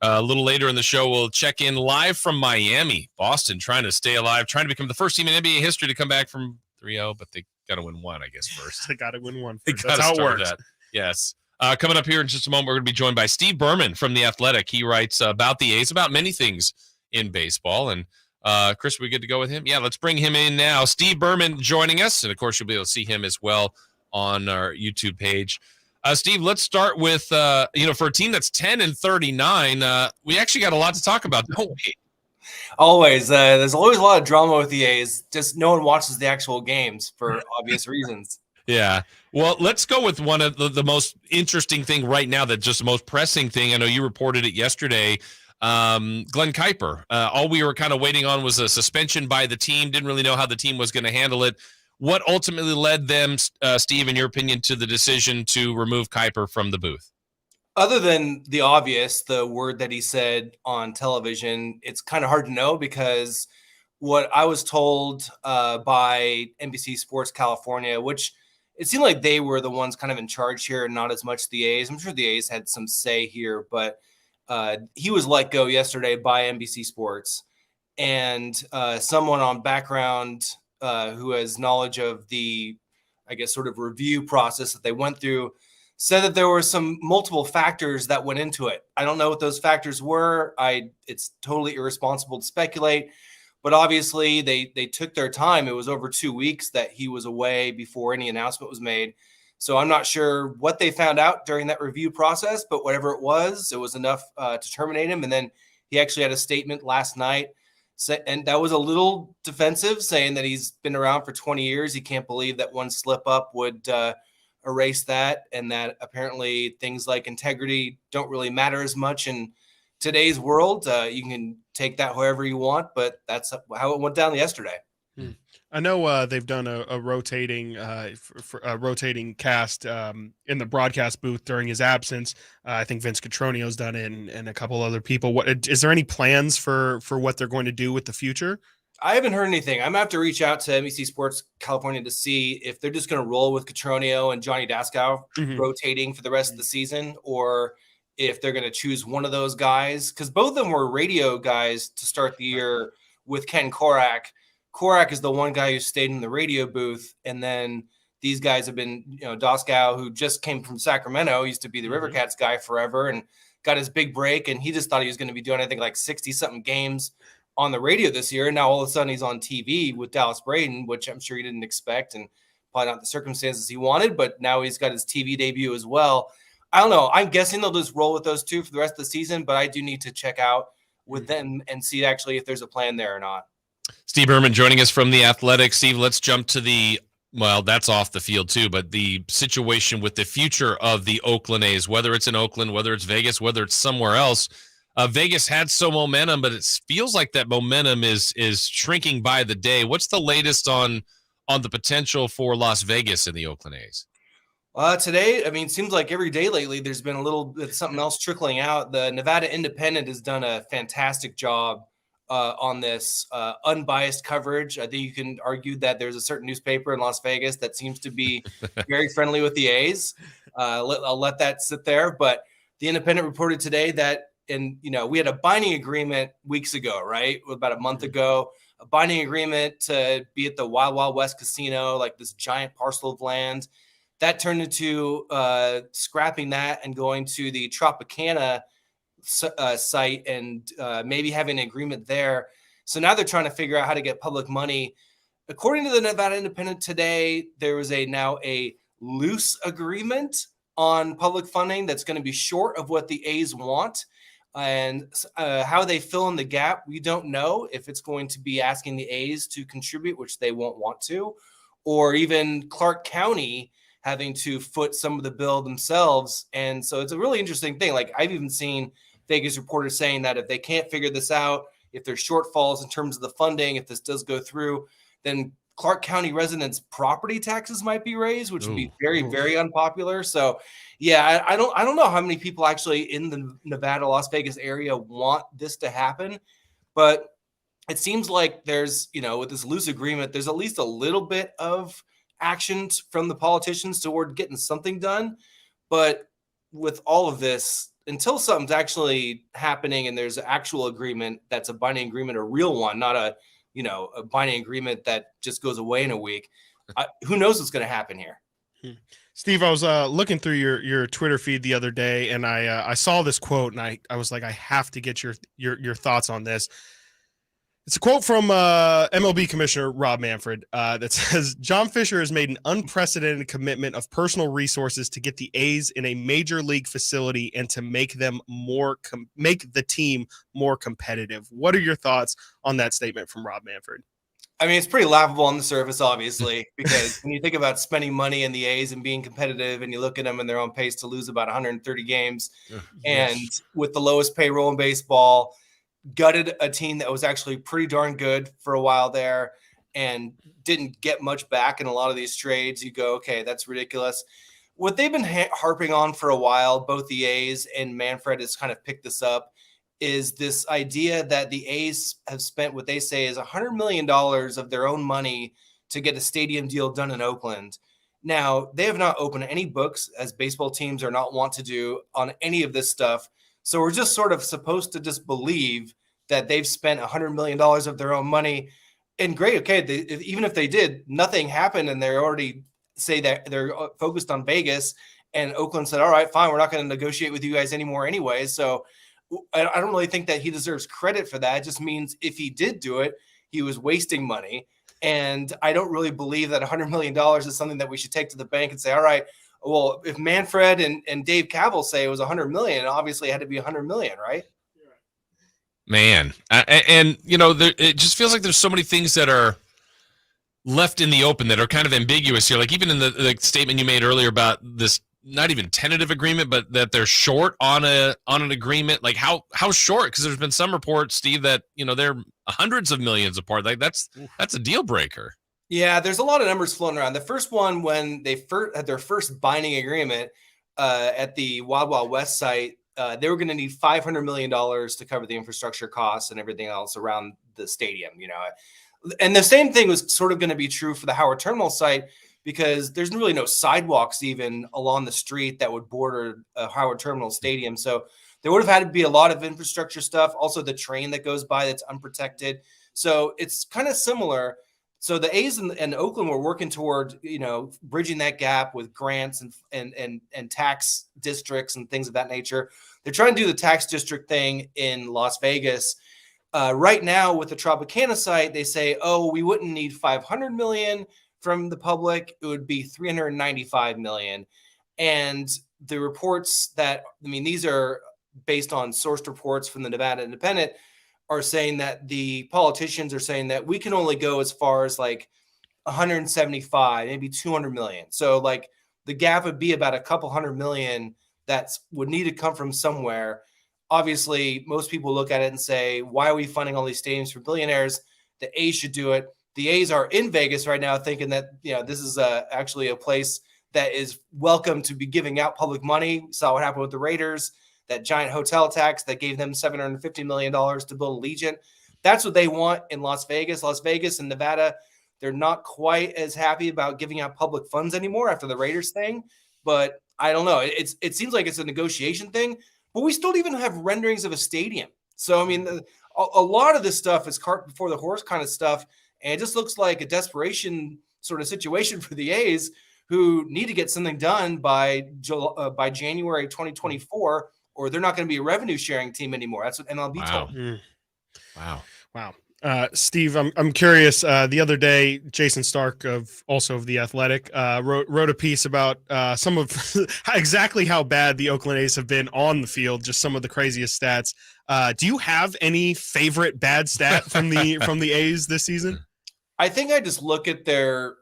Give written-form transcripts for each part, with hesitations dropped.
A little later in the show, we'll check in live from Miami. Boston trying to stay alive, trying to become the first team in NBA history to come back from 3-0, but they got to win one, I guess, first. They got to win one They first. That's how it works. That. Yes. Coming up here in just a moment, we're going to be joined by Steve Berman from The Athletic. He writes about the A's, about many things in baseball. And Chris, we good to go with him? Yeah, let's bring him in now. Steve Berman joining us. And, of course, you'll be able to see him as well on our YouTube page. Steve, let's start with, for a team that's 10-39, we actually got a lot to talk about, don't we? Always. There's always a lot of drama with the A's. Just no one watches the actual games for obvious reasons. Yeah. Well, let's go with one of the most interesting thing right now, that's just the most pressing thing. I know you reported it yesterday. Glen Kuiper. All we were kind of waiting on was a suspension by the team. Didn't really know how the team was going to handle it. What ultimately led them, Steve, in your opinion, to the decision to remove Kuiper from the booth? Other than the obvious, the word that he said on television, it's kind of hard to know, because what I was told by NBC Sports California, which it seemed like they were the ones kind of in charge here and not as much the A's. I'm sure the A's had some say here, but he was let go yesterday by NBC Sports. And someone on background who has knowledge of the, I guess, sort of review process that they went through, said that there were some multiple factors that went into it. I don't know what those factors were. It's totally irresponsible to speculate, but obviously they took their time. It was over 2 weeks that he was away before any announcement was made. So I'm not sure what they found out during that review process, but whatever it was enough to terminate him. And then he actually had a statement last night, and that was a little defensive, saying that he's been around for 20 years. He can't believe that one slip up would erase that, and that apparently things like integrity don't really matter as much in today's world. You can take that however you want, but that's how it went down yesterday. I know they've done a rotating rotating cast in the broadcast booth during his absence. I think Vince Cotronio's done it, and a couple other people. What is there any plans for what they're going to do with the future? I haven't heard anything. I'm going to have to reach out to NBC Sports California to see if they're just going to roll with Cotronio and Johnny Daskow rotating for the rest of the season, or if they're going to choose one of those guys, because both of them were radio guys to start the year with Ken Korak. Korak is the one guy who stayed in the radio booth, and then these guys have been, Daskow, who just came from Sacramento, used to be the River Cats guy forever and got his big break, and he just thought he was going to be doing, I think, like 60-something games on the radio this year. And now all of a sudden he's on TV with Dallas Braden, which I'm sure he didn't expect, and probably not the circumstances he wanted, but now he's got his TV debut as well. I don't know. I'm guessing they'll just roll with those two for the rest of the season, but I do need to check out with them and see actually if there's a plan there or not. Steve Berman joining us from The Athletic. Steve, let's jump to that's off the field too, but the situation with the future of the Oakland A's, whether it's in Oakland, whether it's Vegas, whether it's somewhere else. Vegas had some momentum, but it feels like that momentum is shrinking by the day. What's the latest on the potential for Las Vegas and the Oakland A's? Today, it seems like every day lately there's been a little bit something else trickling out. The Nevada Independent has done a fantastic job on this unbiased coverage. I think you can argue that there's a certain newspaper in Las Vegas that seems to be very friendly with the A's. I'll let that sit there. But the Independent reported today that, we had a binding agreement weeks ago, right? About a month ago, a binding agreement to be at the Wild Wild West Casino, like this giant parcel of land. That turned into scrapping that and going to the Tropicana site and maybe having an agreement there. So now they're trying to figure out how to get public money. According to the Nevada Independent today, there was now a loose agreement on public funding that's going to be short of what the A's want. And how they fill in the gap, we don't know if it's going to be asking the A's to contribute, which they won't want to, or even Clark County having to foot some of the bill themselves. And so it's a really interesting thing. Like, I've even seen Vegas reporters saying that if they can't figure this out, if there's shortfalls in terms of the funding, if this does go through, then Clark County residents' property taxes might be raised, which would be very, very unpopular. So, yeah, I don't know how many people actually in the Nevada, Las Vegas area want this to happen, but it seems like there's, with this loose agreement, there's at least a little bit of action from the politicians toward getting something done. But with all of this, until something's actually happening and there's an actual agreement that's a binding agreement, a real one, not a binding agreement that just goes away in a week. Who knows what's going to happen here? Steve, I was looking through your Twitter feed the other day, and I saw this quote, and I was like, I have to get your thoughts on this. It's a quote from MLB Commissioner Rob Manfred that says, John Fisher has made an unprecedented commitment of personal resources to get the A's in a major league facility and to make them make the team more competitive. What are your thoughts on that statement from Rob Manfred? I mean, it's pretty laughable on the surface, obviously, because when you think about spending money in the A's and being competitive, and you look at them and they're on pace to lose about 130 games, and with the lowest payroll in baseball, gutted a team that was actually pretty darn good for a while there and didn't get much back in a lot of these trades, you go, okay, that's ridiculous. What they've been harping on for a while, both the A's and Manfred has kind of picked this up, is this idea that the A's have spent what they say is $100 million of their own money to get a stadium deal done in Oakland. Now, they have not opened any books, as baseball teams are not want to do, on any of this stuff. So we're just sort of supposed to just believe that they've spent $100 million of their own money. And great, okay, even if they did, nothing happened, and they already say that they're focused on Vegas, and Oakland said, all right, fine, we're not going to negotiate with you guys anymore anyway. So I don't really think that he deserves credit for that. It just means if he did do it, he was wasting money. And I don't really believe that $100 million is something that we should take to the bank and say, all right, well, if Manfred and Dave Kaval say it was $100 million, obviously it had to be $100 million, right? Man. And it just feels like there's so many things that are left in the open that are kind of ambiguous here. Like even in the statement you made earlier about this, not even tentative agreement, but that they're short on an agreement. Like how short? Because there's been some reports, Steve, that they're hundreds of millions apart. Like that's a deal breaker. Yeah, there's a lot of numbers floating around. The first one, when they had their first binding agreement at the Wild Wild West site, they were going to need $500 million to cover the infrastructure costs and everything else around the stadium. And the same thing was sort of going to be true for the Howard Terminal site, because there's really no sidewalks even along the street that would border Howard Terminal Stadium. So there would have had to be a lot of infrastructure stuff. Also, the train that goes by that's unprotected. So it's kind of similar. So the A's and Oakland were working toward, bridging that gap with grants and tax districts and things of that nature. They're trying to do the tax district thing in Las Vegas. Right now with the Tropicana site, they say, oh, we wouldn't need $500 million from the public. It would be $395 million. And the reports these are based on sourced reports from the Nevada Independent, are saying that the politicians are saying that we can only go as far as like 175, maybe 200 million. So like the gap would be about a couple $100 million that would need to come from somewhere. Obviously, most people look at it and say, why are we funding all these stadiums for billionaires? The A's should do it. The A's are in Vegas right now thinking that, this is actually a place that is welcome to be giving out public money. We saw what happened with the Raiders, that giant hotel tax that gave them $750 million to build Allegiant. That's what they want in Las Vegas. Las Vegas and Nevada, they're not quite as happy about giving out public funds anymore after the Raiders thing. But I don't know. It seems like it's a negotiation thing, but we still even have renderings of a stadium. So, I mean, a lot of this stuff is cart before the horse kind of stuff. And it just looks like a desperation sort of situation for the A's, who need to get something done by January 2024, or they're not going to be a revenue sharing team anymore. That's what MLB told me. Wow. Steve, I'm curious. The other day, Jason Stark of The Athletic wrote a piece about some of exactly how bad the Oakland A's have been on the field. Just some of the craziest stats. Do you have any favorite bad stat from the A's this season? I think I just look at their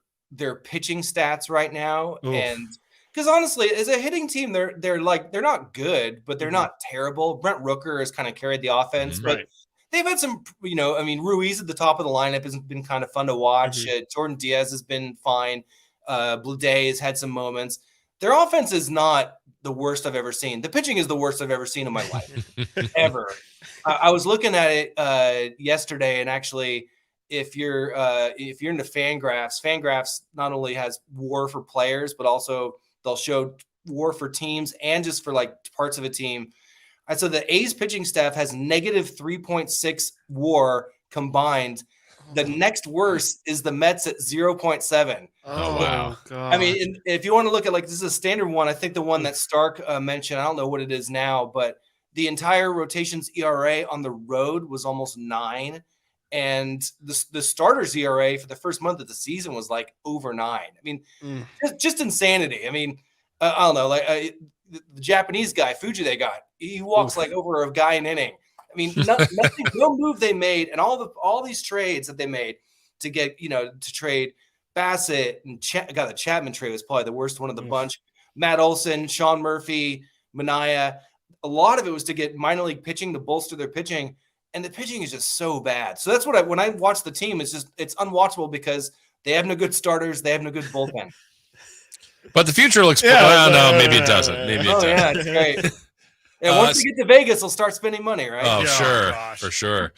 pitching stats right now. Oof. And because honestly, as a hitting team, they're not good, but they're not terrible. Brent Rooker has kind of carried the offense, but they've had some, Ruiz at the top of the lineup has been kind of fun to watch. Jordan Diaz has been fine. Blue Day has had some moments. Their offense is not the worst I've ever seen. The pitching is the worst I've ever seen in my life, ever. I was looking at it yesterday, and actually, if you're into Fangraphs not only has WAR for players, but also they'll show WAR for teams and just for like parts of a team. right, so the A's pitching staff has negative 3.6 WAR combined. The next worst is the Mets at 0.7. Oh, wow. God. I mean, if you want to look at, like, this is a standard one. I think the one that Stark mentioned, I don't know what it is now, but the entire rotation's ERA on the road was almost 9. And the starter's ERA for the first month of the season was like over 9. I mean, just insanity. I mean, I don't know, like the Japanese guy, Fuji, they got, he walks like over a guy an inning. I mean, nothing, no move they made, and all these trades that they made to get, to trade Bassett and the Chapman trade was probably the worst one of the bunch. Matt Olson, Sean Murphy, Manaea. A lot of it was to get minor league pitching to bolster their pitching, and the pitching is just so bad. So that's what when I watch the team, it's unwatchable because they have no good starters, they have no good bullpen. But the future looks no, maybe it doesn't. Maybe it doesn't. Yeah, it's great. And once we get to Vegas, they'll start spending money, right? Oh, sure. Gosh. For sure.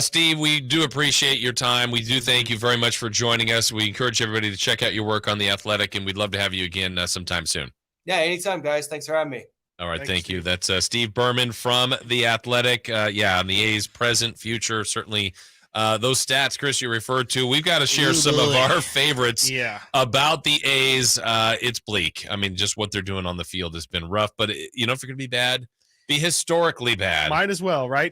Steve, we do appreciate your time. We do thank you very much for joining us. We encourage everybody to check out your work on The Athletic, and we'd love to have you again sometime soon. Yeah, anytime, guys. Thanks for having me. All right, Thanks, thank you. Steve. That's Steve Berman from The Athletic. On the A's present, future, certainly those stats, Chris, you referred to. We've got to share some of our favorites about the A's. It's bleak. I mean, just what they're doing on the field has been rough. But, if you're going to be bad, be historically bad. Might as well, right?